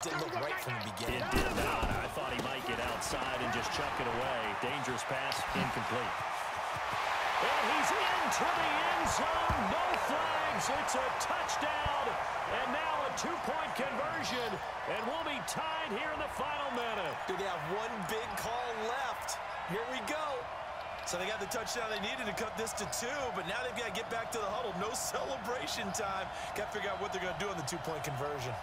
didn't look right from the beginning. It did not. I thought he might get outside and just chuck it away. Dangerous pass, incomplete. And he's into the end zone. No flags. It's a touchdown. And now a two-point conversion. And we'll be tied here in the final minute. They have one big call left. Here we go. So they got the touchdown they needed to cut this to 2, but now they've got to get back to the huddle. No celebration time. Got to figure out what they're going to do on the two-point conversion.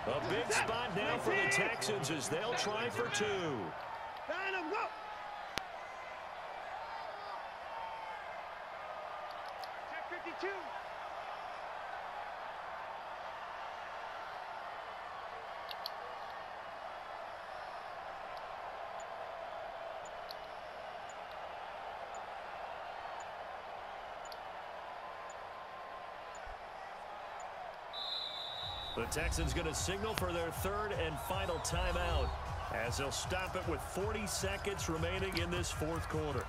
A big spot now for the Texans as they'll try for 2. Go. Check 52. The Texans going to signal for their third and final timeout as they'll stop it with 40 seconds remaining in this fourth quarter.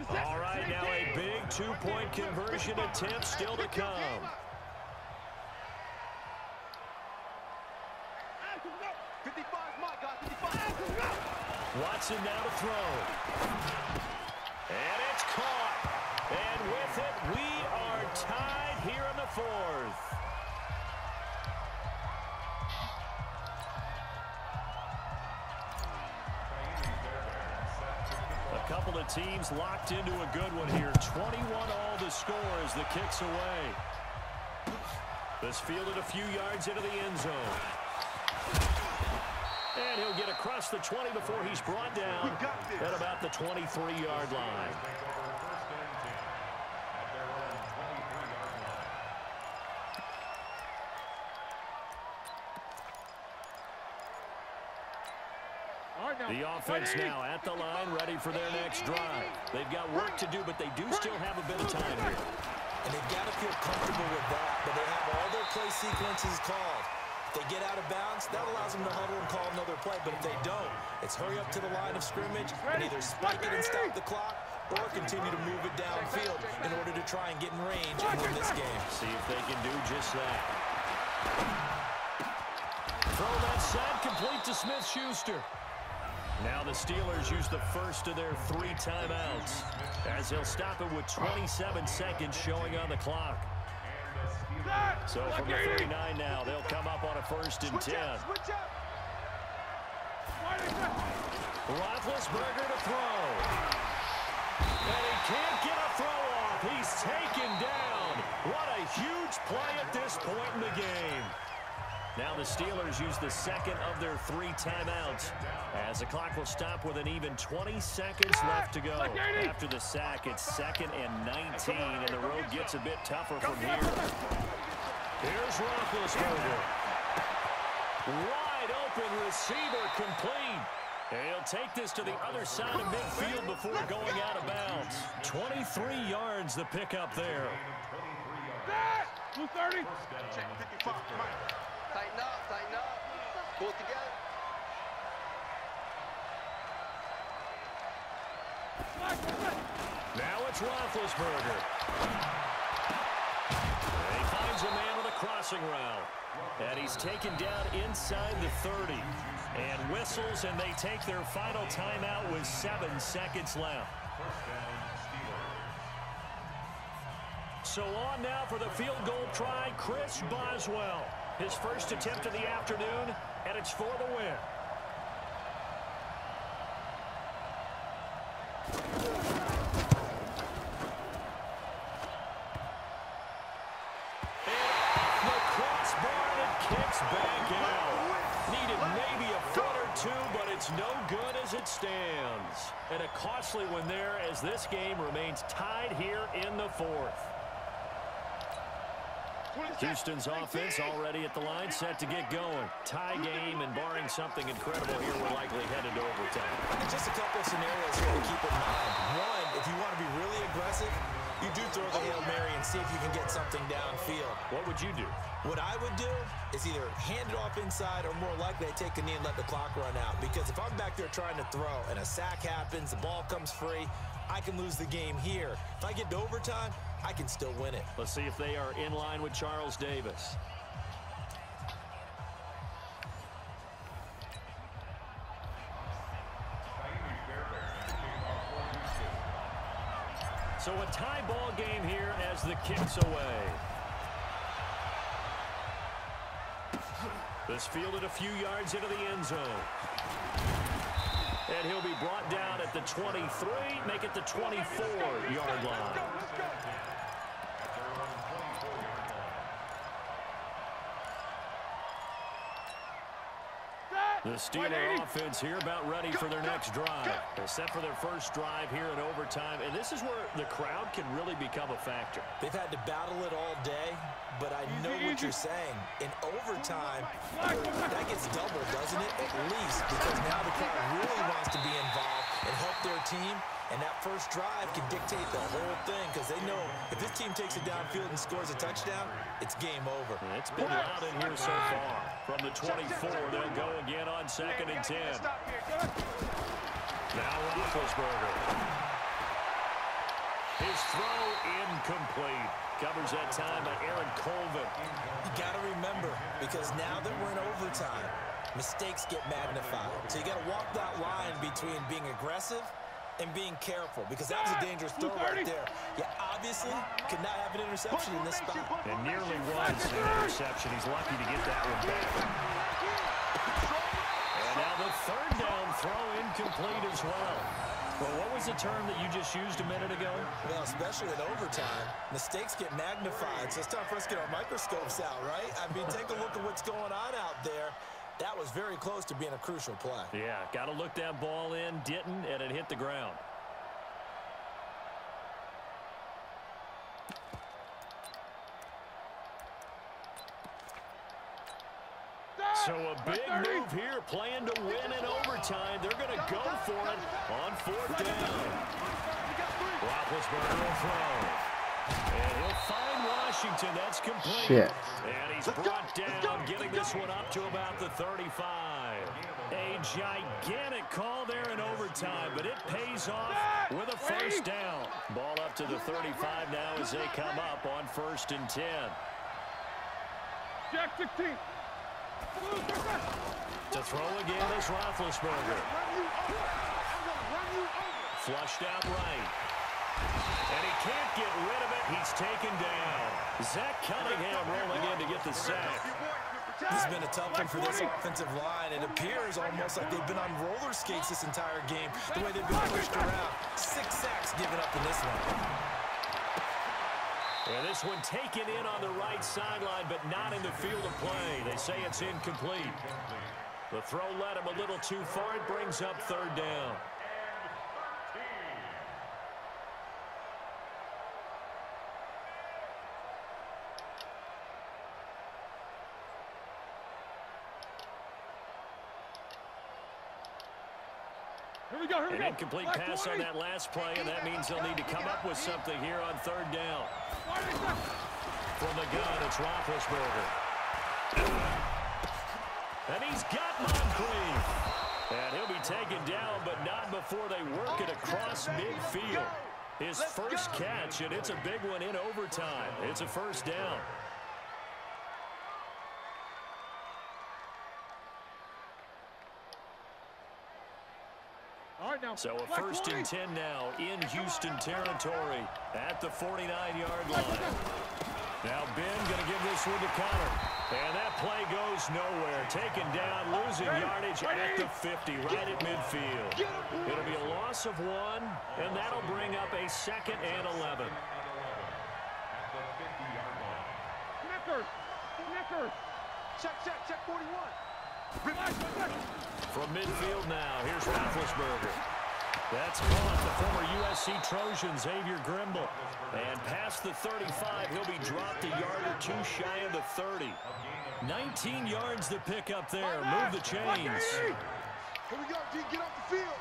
All right, now a big two-point conversion attempt still to come. Watson now to throw. And it's caught. And with it, we are tied here in the fourth. A couple of teams locked into a good one here. 21 all to score as the kick's away. This fielded a few yards into the end zone. And he'll get across the 20 before he's brought down at about the 23-yard line. The offense now at the line, ready for their next drive. They've got work to do, but they do still have a bit of time here. And they've got to feel comfortable with that, but they have all their play sequences called. If they get out of bounds, that allows them to huddle and call another play, but if they don't, it's hurry up to the line of scrimmage and either spike it and stop the clock or continue to move it downfield in order to try and get in range and win this game. See if they can do just that. Throw that side complete to Smith-Schuster. Now the Steelers use the first of their 3 timeouts as they'll stop it with 27 seconds showing on the clock. So from the 39 now, they'll come up on a 1st and 10. Roethlisberger to throw. And he can't get a throw off. He's taken down. What a huge play at this point in the game. Now the Steelers use the second of their 3 timeouts as the clock will stop with an even 20 seconds left to go. After the sack, it's 2nd and 19, and the road gets a bit tougher from here. Here's Roethlisberger. Wide open receiver complete. And he'll take this to the other side of midfield before going out of bounds. 23 yards the pickup there. 230. Check 55. Tighten up. Pull it together. Now it's Roethlisberger. And he finds a man with a crossing route. And he's taken down inside the 30. And whistles, and they take their final timeout with 7 seconds left. So on now for the field goal try, Chris Boswell. His first attempt of the afternoon, and it's for the win. And the crossbar, and it kicks back out. Needed maybe a foot or 2, but it's no good as it stands. And a costly one there as this game remains tied here in the 4th. Houston's offense already at the line, set to get going. Tie game, and barring something incredible here, we're likely headed to overtime. And just a couple of scenarios here to keep in mind. would you do? What I would do is either hand it off inside or more likely I take a knee and let the clock run out. Because if I'm back there trying to throw and a sack happens, the ball comes free, I can lose the game here. If I get to overtime, I can still win it. Let's see if they are in line with Charles Davis. So a tie ball game here as the kick's away. This fielded a few yards into the end zone. And he'll be brought down at the 23, make it the 24-yard line. The Steeler offense here about ready for their next drive. They're set for their first drive here in overtime, and this is where the crowd can really become a factor. They've had to battle it all day, but I know what you're saying. In overtime, that gets doubled, doesn't it? At least, because now the crowd really wants to be involved and help their team, and that first drive can dictate the whole thing because they know if this team takes it downfield and scores a touchdown, it's game over. And it's been loud in here so far. From the 24, they'll go again on 2nd and 10. Now Roethlisberger. His throw incomplete. Covers that time by Aaron Colvin. You got to remember, because now that we're in overtime, mistakes get magnified. So you got to walk that line between being aggressive and being careful, because that was a dangerous throw right there. You obviously could not have an interception in this spot. And nearly was an interception. He's lucky to get that one back. And now the third down throw incomplete as well. Well, what was the term that you just used a minute ago? Well, especially in overtime, mistakes get magnified. So it's time for us to get our microscopes out, right? I mean, take a look at what's going on out there. That was very close to being a crucial play. Yeah, got to look that ball in, didn't, and it hit the ground. So a big move here, playing to win in overtime. They're going to go for it on 4th down. Roethlisberger will throw. And he'll find Washington. That's complete. Shit. And he's brought down, getting this one up to about the 35. A gigantic call there in overtime, but it pays off with a first down. Ball up to the 35 now as they come up on 1st and 10. Jack 16. To throw again is Roethlisberger. Flushed out right. And he can't get rid of it. He's taken down. Zach Cunningham rolling in to get the sack. This has been a tough one for this offensive line. It appears almost like they've been on roller skates this entire game, the way they've been pushed around. 6 sacks given up in this one. And this one taken in on the right sideline, but not in the field of play. They say it's incomplete. The throw led him a little too far. It brings up 3rd down. An incomplete pass on that last play, and that means they'll need to come up with something here on 3rd down. From the gun, it's Roethlisberger. And he's got Moncrief. And he'll be taken down, but not before they work it across midfield. His first catch, and it's a big one in overtime. It's a first down. So a 1st and 10 now in Houston territory at the 49-yard line. Now Ben going to give this one to Connor. And that play goes nowhere. Taken down, losing yardage at the 50, right at midfield. It'll be a loss of 1, and that'll bring up a 2nd and 11. Check 41. From midfield now, here's Roethlisberger. That's caught the former USC Trojan, Xavier Grimble. And past the 35, he'll be dropped a yard or 2 shy of the 30. 19 yards to pick up there. Move the chains. Here we go, D. Get off the field.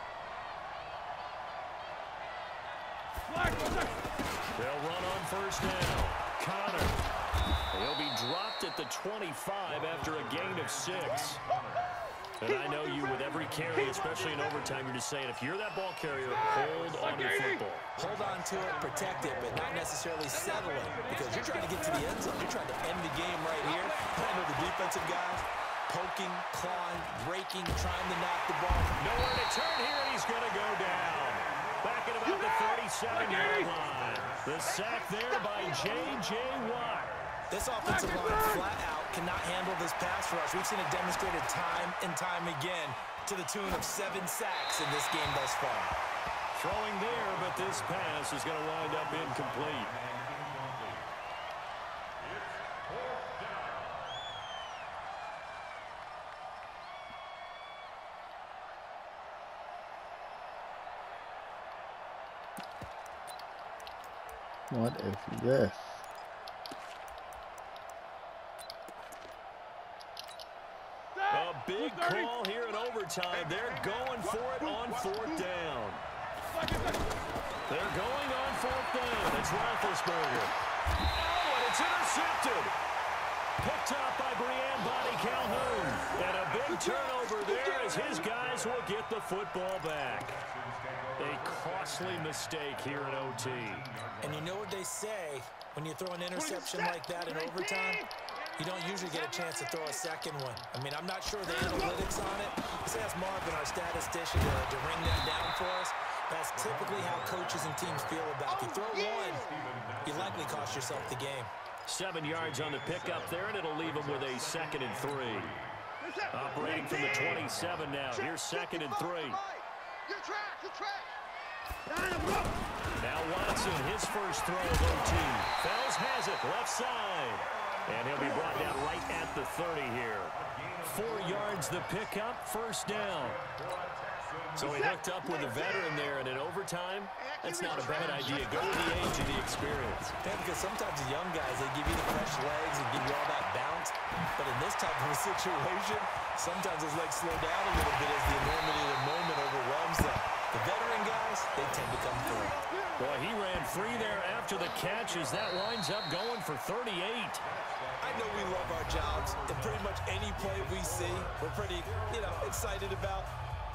They'll run on 1st down. Connor. He'll be dropped at the 25 after a gain of 6. And I know you, with every carry, especially in overtime, you're just saying, if you're that ball carrier, hold on to the football. Hold on to it, protect it, but not necessarily settle it, because you're trying to get to the end zone. You're trying to end the game right here. I know the defensive guys poking, clawing, breaking, trying to knock the ball. Nowhere to turn here, and he's going to go down. Back at about the 37-yard line. The sack there by J.J. Watt. This offensive line flat out cannot handle this pass rush. We've seen it demonstrated time and time again to the tune of 7 sacks in this game thus far. Throwing there, but this pass is going to wind up incomplete. What is this? A big call here in overtime. They're going for it on 4th down. They're going on 4th down. It's Roethlisberger. Oh, and it's intercepted. Picked up by Brian Bonnie Calhoun. And a big turnover there as his guys will get the football back. A costly mistake here in OT. And you know what they say, when you throw an interception like that in overtime, you don't usually get a chance to throw a second one. I mean, I'm not sure the analytics on it. Let's ask Marvin, our statistician, to ring that down for us. That's typically how coaches and teams feel about it. If you throw one, you likely cost yourself the game. 7 yards on the pickup there, and it'll leave them with a 2nd and 3. Operating from the 27 now. Here's 2nd and 3. Now Watson, his first throw of OT. Fells has it, left side. And he'll be brought down right at the 30 here. 4 yards the pickup, 1st down. So he hooked up with a veteran there, and in overtime, that's not a bad idea. Go with the age and the experience. Yeah, because sometimes the young guys, they give you the fresh legs and give you all that bounce. But in this type of a situation, sometimes those legs slow down a little bit as the enormity of the moment overwhelms them. The veteran guys, they tend to come through. Boy, he ran free there after the catch as that winds up going for 38. I know we love our jobs, and pretty much any play we see, we're pretty, excited about.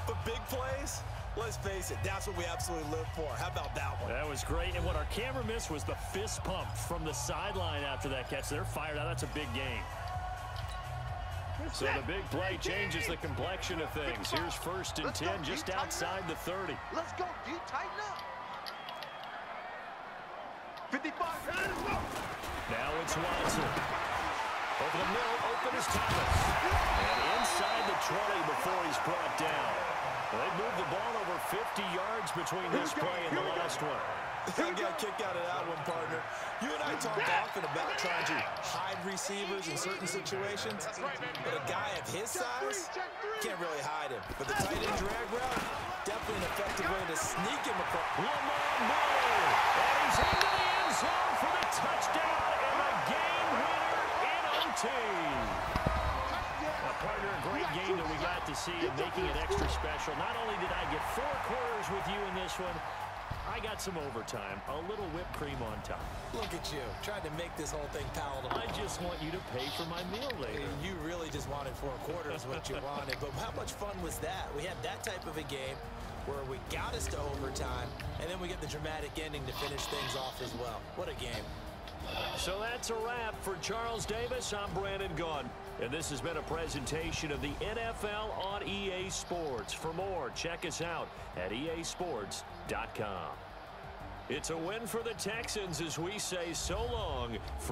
But big plays, let's face it, that's what we absolutely live for. How about that one? That was great, and what our camera missed was the fist pump from the sideline after that catch. They're fired out. That's a big game. So the big play changes the complexion of things. Here's 1st and 10 just outside the 30. Let's go, D. Tighten up. 55. Now it's Watson. Over the middle, open is Thomas. And inside the 20 before he's brought down. They moved the ball over 50 yards between this play and the last one. I got kicked out of that one, partner. You and I talk often about trying to hide receivers in certain situations, but a guy of his size can't really hide him. But the tight end drag route, definitely an effective way to sneak him across. Lamar Miller, and he's into the end zone for the touchdown and a game winner in OT. Partner, a great game that we got to see and making it extra special. Not only did I get 4 quarters with you in this one, I got some overtime, a little whipped cream on top. Look at you, trying to make this whole thing palatable. I just want you to pay for my meal later. You really just wanted 4 quarters what you wanted, but how much fun was that? We had that type of a game where we got us to overtime, and then we get the dramatic ending to finish things off as well. What a game. So that's a wrap for Charles Davis. I'm Brandon Gaudin, and this has been a presentation of the NFL on EA Sports. For more, check us out at easports.com. It's a win for the Texans as we say so long from